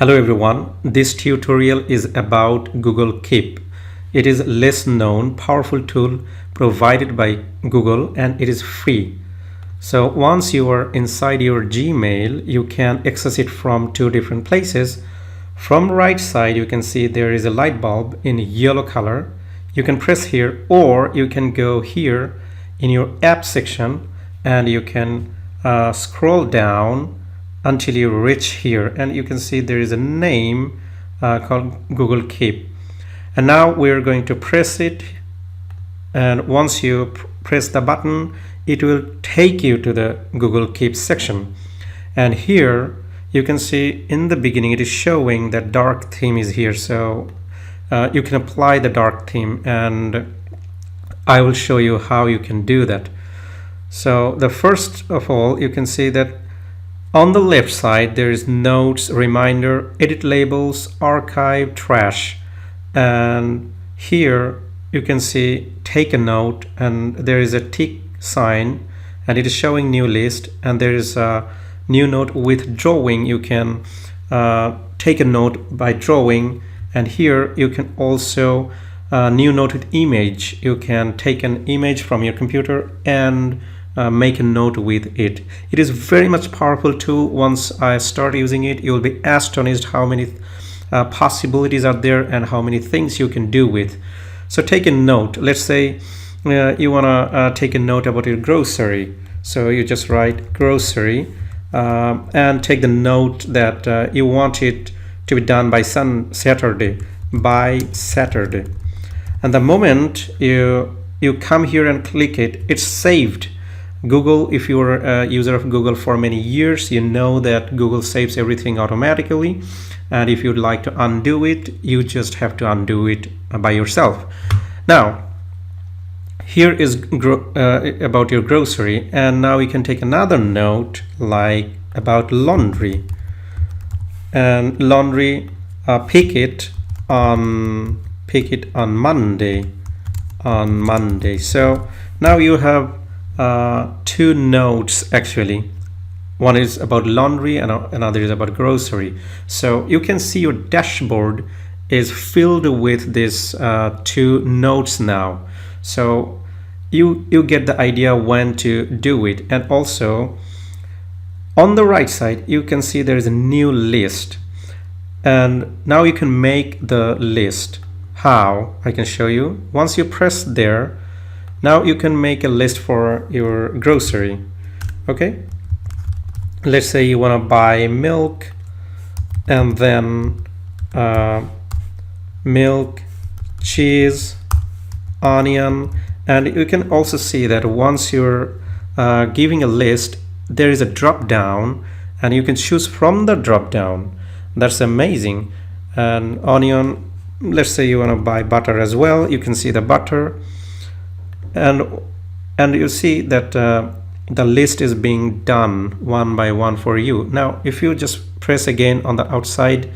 Hello everyone, this tutorial is about Google Keep. It is a less known, powerful tool provided by Google and it is free. So once you are inside your Gmail, you can access it from two different places. From right side, you can see there is a light bulb in yellow color. You can press here or you can go here in your app section and you can scroll down until you reach here and you can see there is a name called Google Keep, and now we're going to press it, and once you press the button it will take you to the Google Keep section. And here you can see in the beginning it is showing that dark theme is here, so you can apply the dark theme and I will show you how you can do that. So the first of all, you can see that on the left side there is notes, reminder, edit labels, archive, trash, and here you can see take a note and there is a tick sign and it is showing new list, and there is a new note with drawing. You can take a note by drawing, and here you can also new note with image. You can take an image from your computer and make a note with it. It is very much powerful tool. Once I start using it, you will be astonished how many possibilities are there and how many things you can do with. So take a note. Let's say you want to take a note about your grocery. So you just write grocery and take the note that you want it to be done by Saturday. And the moment you come here and click it, it's saved. Google, if you are a user of Google for many years, you know that Google saves everything automatically, and if you'd like to undo it, you just have to undo it by yourself. Now here is about your grocery, and now we can take another note like about laundry, and laundry pick it on Monday. So now you have two notes actually. One is about laundry and another is about grocery. So you can see your dashboard is filled with these two notes now. So you get the idea when to do it. And also on the right side you can see there is a new list, and now you can make the list. How? I can show you. Once you press there, now you can make a list for your grocery. Okay, let's say you want to buy milk, and then milk, cheese, onion, and you can also see that once you're giving a list, there is a drop down and you can choose from the drop down. That's amazing. And onion, let's say you want to buy butter as well, you can see the butter, and you see that the list is being done one by one for you. Now if you just press again on the outside,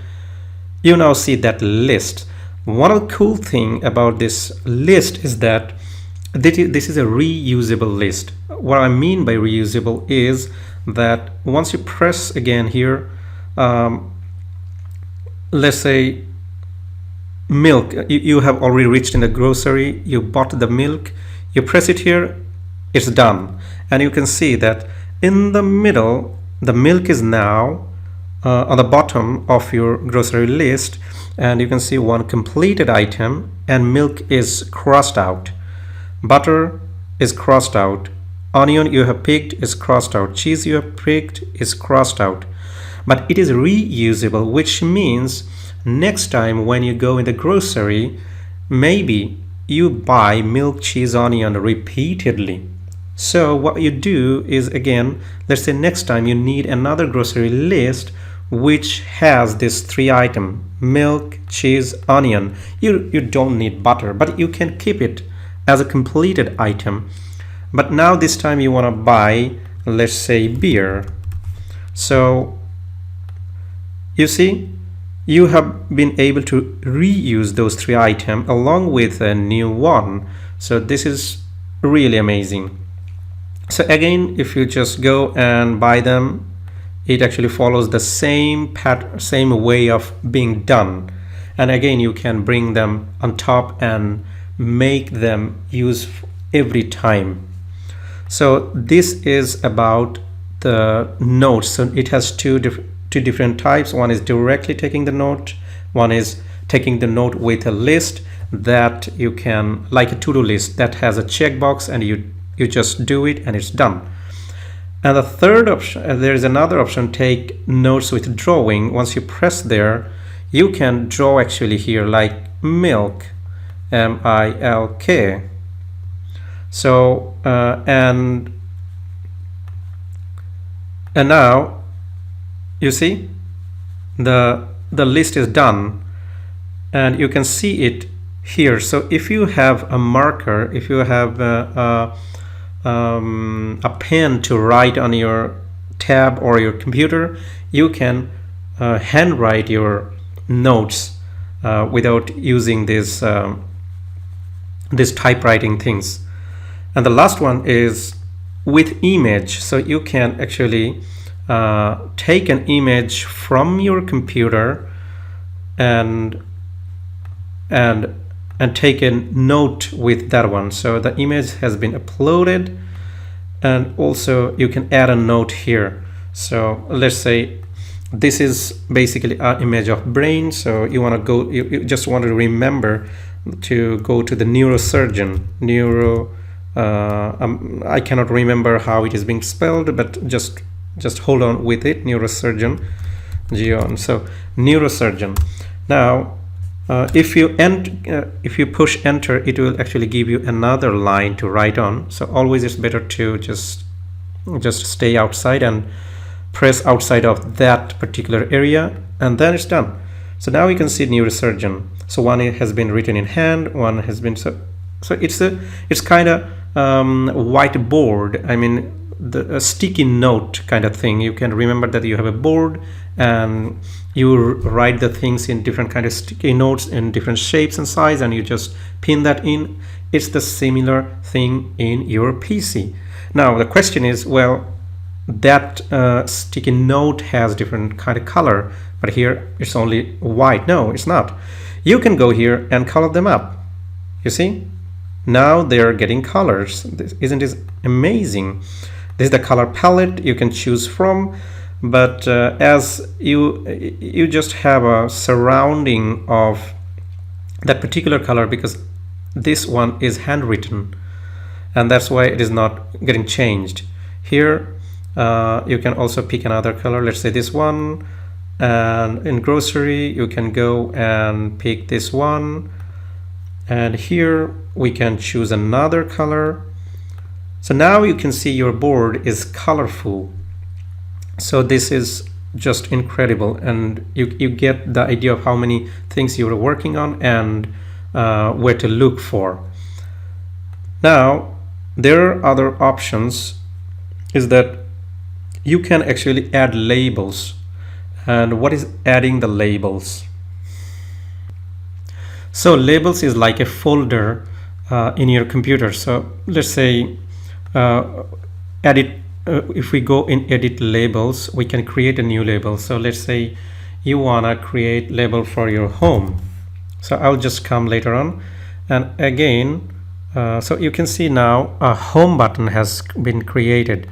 you now see that list. One of the cool thing about this list is that this is a reusable list. What I mean by reusable is that once you press again here, let's say milk, you have already reached in the grocery, you bought the milk, you press it here, it's done, and you can see that in the middle the milk is now on the bottom of your grocery list, and you can see one completed item, and milk is crossed out, butter is crossed out, onion you have picked is crossed out, cheese you have picked is crossed out. But it is reusable, which means next time when you go in the grocery, maybe you buy milk, cheese, onion repeatedly. So what you do is, again, let's say next time you need another grocery list which has this three item, milk, cheese, onion. You don't need butter, but you can keep it as a completed item. But now this time you want to buy, let's say, beer. So you see, you have been able to reuse those three items along with a new one. So this is really amazing. So again, if you just go and buy them, it actually follows the same way of being done. And again, you can bring them on top and make them use every time. So this is about the notes. So it has two different types. One is directly taking the note. One is taking the note with a list that you can, like a to-do list that has a checkbox, and you just do it and it's done. And the third option, there is another option, take notes with drawing. Once you press there, you can draw actually here, like milk, M-I-L-K. So and now you see the list is done, and you can see it here. So if you have a marker, if you have a pen to write on your tab or your computer, you can handwrite your notes without using this typewriting things. And the last one is with image. So you can actually take an image from your computer and take a note with that one. So the image has been uploaded, and also you can add a note here. So let's say this is basically an image of brain. So you want to go, you just want to remember to go to the neurosurgeon. I cannot remember how it is being spelled, but just hold on with it. Neurosurgeon, Geon. So neurosurgeon. Now if you push enter, it will actually give you another line to write on. So always it's better to just stay outside and press outside of that particular area, and then it's done. So now you can see neurosurgeon. So one has been written in hand, one has been so it's kind of whiteboard. I mean, a sticky note kind of thing. You can remember that you have a board and you write the things in different kind of sticky notes in different shapes and size, and you just pin that in. It's the similar thing in your PC. Now the question is, well, that sticky note has different kind of color, but here it's only white. No, it's not. You can go here and color them up. You see, now they're getting colors. Isn't this amazing? This is the color palette you can choose from, but as you just have a surrounding of that particular color, because this one is handwritten, and that's why it is not getting changed. Here you can also pick another color, let's say this one, and in grocery you can go and pick this one, and here we can choose another color. So now you can see your board is colorful. So this is just incredible, and you get the idea of how many things you're working on and where to look for. Now there are other options, is that you can actually add labels. And what is adding the labels? So labels is like a folder in your computer. So let's say if we go in edit labels, we can create a new label. So let's say you wanna create label for your home. So I'll just come later on, and again so you can see now a home button has been created.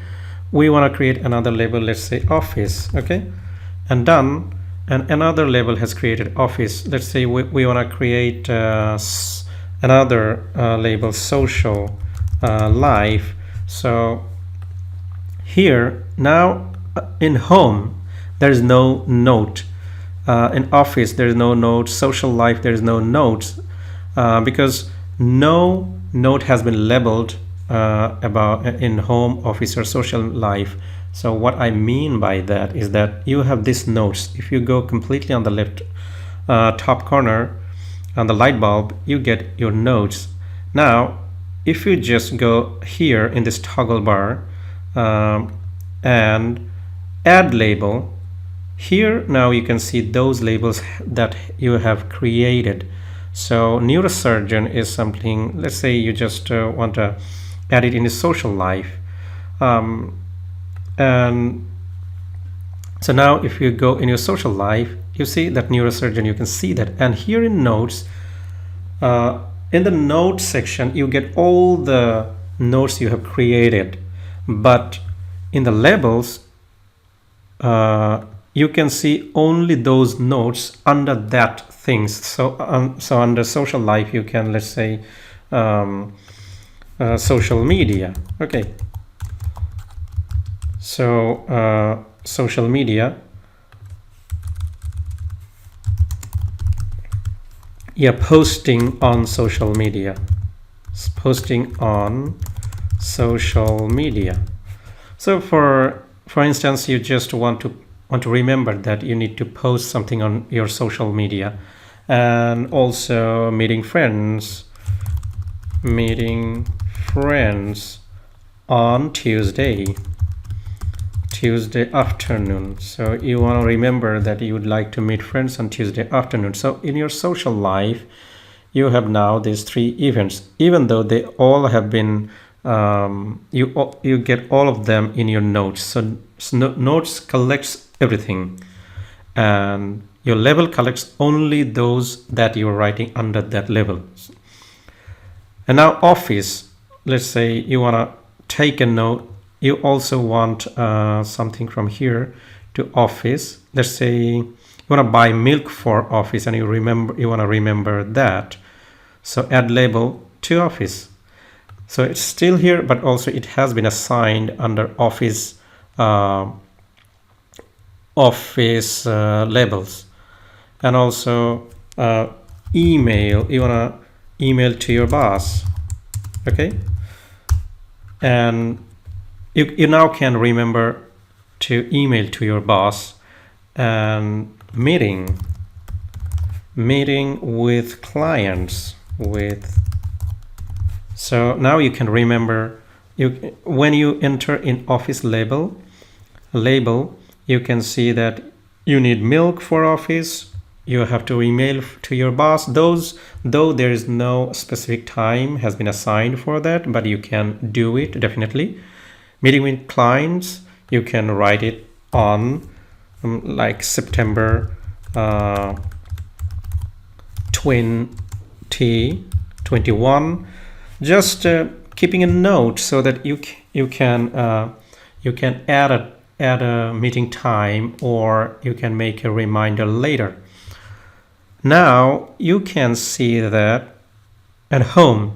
We want to create another label, let's say office, okay, and done. And another label has created office. Let's say we want to create another label, social life. So here now in home there is no note, in office there is no note, social life there is no notes, because no note has been labeled about in home, office, or social life. So what I mean by that is that you have these notes. If you go completely on the left top corner on the light bulb, you get your notes. Now if you just go here in this toggle bar and add label, here now you can see those labels that you have created. So neurosurgeon is something, let's say you just want to add it in the social life, and So now if you go in your social life, you see that neurosurgeon, you can see that. And here in notes, in the notes section, you get all the notes you have created. But in the labels, you can see only those notes under that things. So under social life, you can, let's say, social media. Okay. So social media. Yeah, posting on social media. Posting on social media. So for instance, you just want to remember that you need to post something on your social media. And also meeting friends on Tuesday afternoon. So you want to remember that you would like to meet friends on Tuesday afternoon. So in your social life, you have now these 3 events, even though they all have been you get all of them in your notes. So notes collects everything, and your label collects only those that you're writing under that label. And now office, let's say you want to take a note. You also want something from here to office. Let's say you want to buy milk for office, and you want to remember that. So add label to office. So it's still here, but also it has been assigned under office labels. And also email. You want to email to your boss. Okay. And you now can remember to email to your boss. And meeting with clients so now you can remember when you enter in office label, you can see that you need milk for office. You have to email to your boss. Though there is no specific time has been assigned for that, but you can do it definitely. Meeting with clients, you can write it on like September 2021. Just keeping a note so that you can add a meeting time, or you can make a reminder later. Now you can see that at home,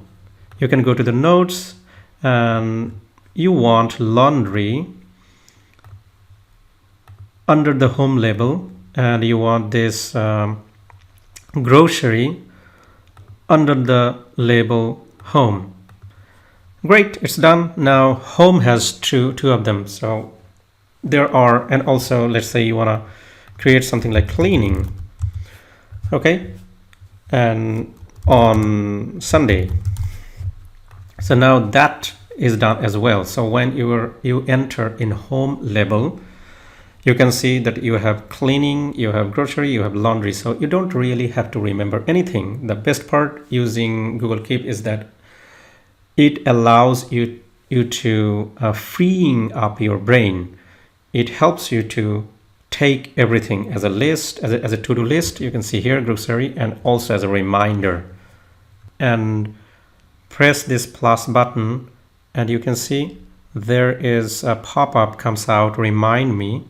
you can go to the notes and you want laundry under the home label, and you want this grocery under the label home. Great, it's done. Now home has two of them. So there are, and also let's say you want to create something like cleaning. Okay, and on Sunday. So now that is done as well. So when you enter in home label, you can see that you have cleaning, you have grocery, you have laundry. So you don't really have to remember anything. The best part using Google Keep is that it allows you to freeing up your brain. It helps you to take everything as a list, as a to-do list. You can see here grocery, and also as a reminder. And press this plus button, and you can see there is a pop-up comes out, remind me,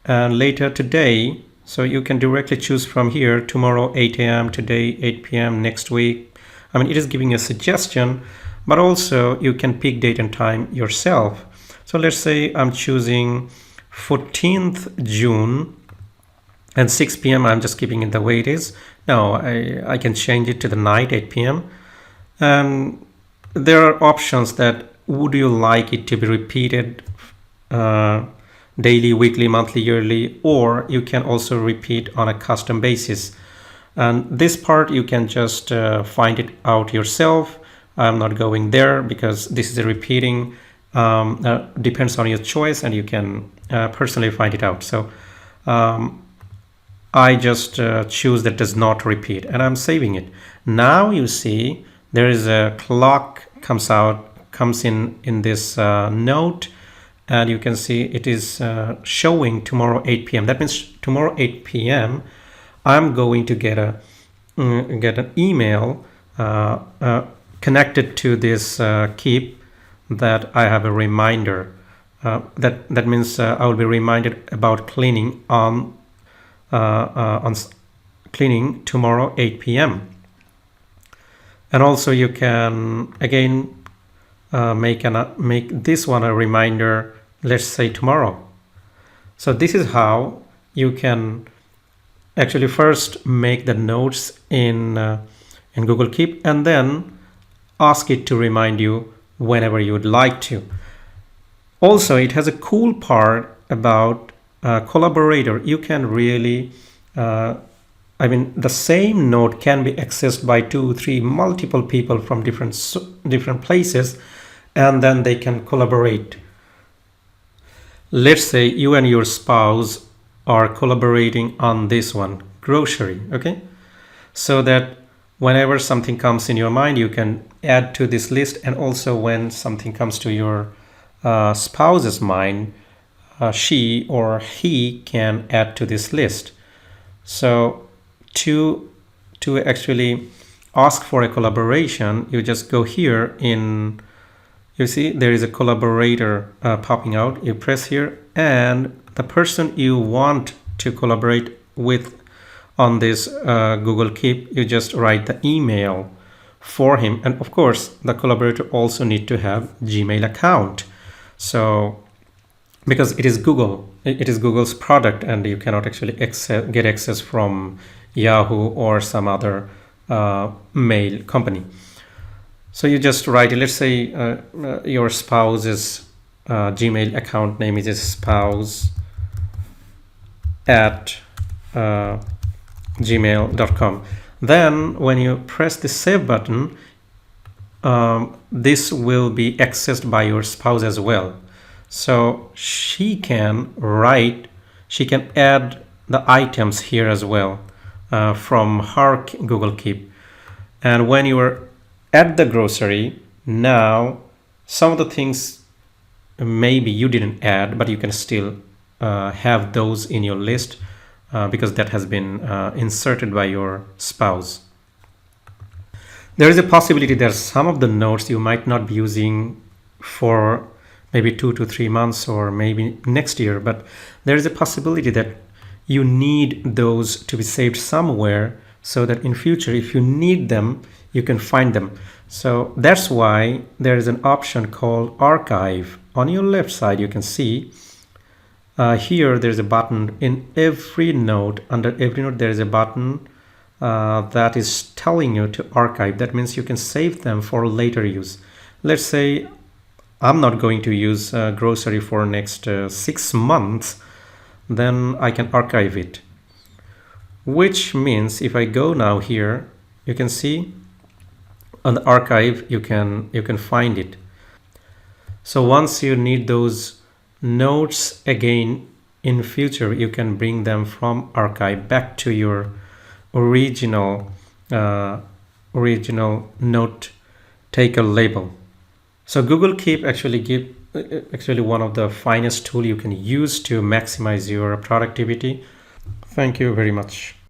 and later today. So you can directly choose from here, tomorrow 8 a.m., today 8 p.m., next week. I mean, it is giving a suggestion, but also you can pick date and time yourself. So let's say I'm choosing 14th June and 6 p.m. I'm just keeping it the way it is. Now I can change it to the night, 8 p.m. And there are options that would you like it to be repeated daily, weekly, monthly, yearly, or you can also repeat on a custom basis. And this part you can just find it out yourself. I'm not going there because this is a repeating. Depends on your choice, and you can personally find it out. So I just choose that does not repeat, and I'm saving it. Now you see there is a clock comes in this note, and you can see it is showing tomorrow 8 p.m. That means tomorrow 8 p.m. I'm going to get an email connected to this Keep, that I have a reminder. That means I will be reminded about cleaning on cleaning tomorrow 8 p.m. And also you can again make this one a reminder, let's say tomorrow. So this is how you can actually first make the notes in Google Keep, and then ask it to remind you whenever you would like to. Also, it has a cool part about Collaborator. You can really the same note can be accessed by 2, 3, multiple people from different places, and then they can collaborate. Let's say you and your spouse are collaborating on this one, grocery, okay? So that whenever something comes in your mind, you can add to this list, and also when something comes to your spouse's mind, she or he can add to this list. So to actually ask for a collaboration, you just go here in, you see there is a collaborator popping out. You press here, and the person you want to collaborate with on this Google Keep, you just write the email for him. And of course, the collaborator also need to have Gmail account. So because it is Google's product, and you cannot actually get access from Yahoo or some other mail company. So you just write, let's say your spouse's Gmail account name is spouse at gmail.com. Then when you press the save button, this will be accessed by your spouse as well. So she can add the items here as well from her Google Keep. And when you are at the grocery, now some of the things maybe you didn't add, but you can still have those in your list because that has been inserted by your spouse. There is a possibility that some of the notes you might not be using for maybe 2 to 3 months or maybe next year, but there is a possibility that you need those to be saved somewhere, so that in future, if you need them, you can find them. So that's why there is an option called Archive. On your left side, you can see here there's a button in every note. Under every note, there is a button that is telling you to archive. That means you can save them for later use. Let's say I'm not going to use grocery for next 6 months, then I can archive it. Which means if I go now here, you can see on the archive, you can find it. So once you need those notes again in future, you can bring them from archive back to your original note taker label. So Google Keep actually one of the finest tool you can use to maximize your productivity. Thank you very much.